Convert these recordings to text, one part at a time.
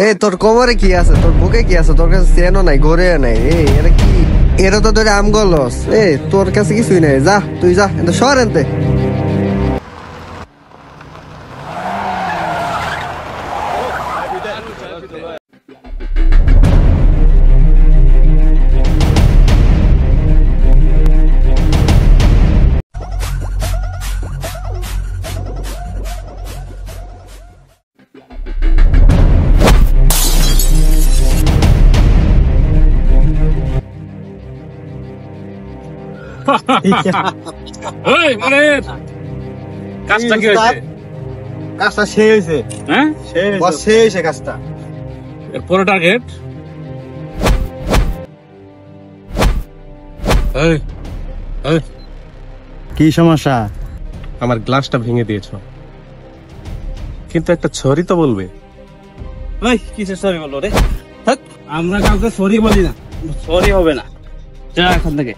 এই তোর কোমরে কি আছে, তোর বুকে কি আছে, তোর কাছে চেনও নাই, ঘরে নাই। এই এটা কি? এটা তো ধরে আমগলস। এই তোর কাছে কিছুই নাই, যা তুই যা, এটা সর এনতে। কাজটা কি হয়েছে? কাজটা শেষ হয়েছে। হ্যাঁ, বস শেষ হয়েছে কাজটা। এরপরে টার্গেট। কি সমস্যা? আমার গ্লাসটা ভেঙে দিয়েছো, কিন্তু একটা ছড়ি তো বলবে। কিসের সরি বলো রে? আমরা কাউকে সরি বলি না, সরি হবে না। যা এখান থেকে।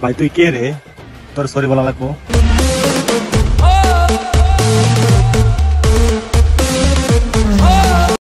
ভাই তুই কে রে? তোর সরি বলা লাগবো?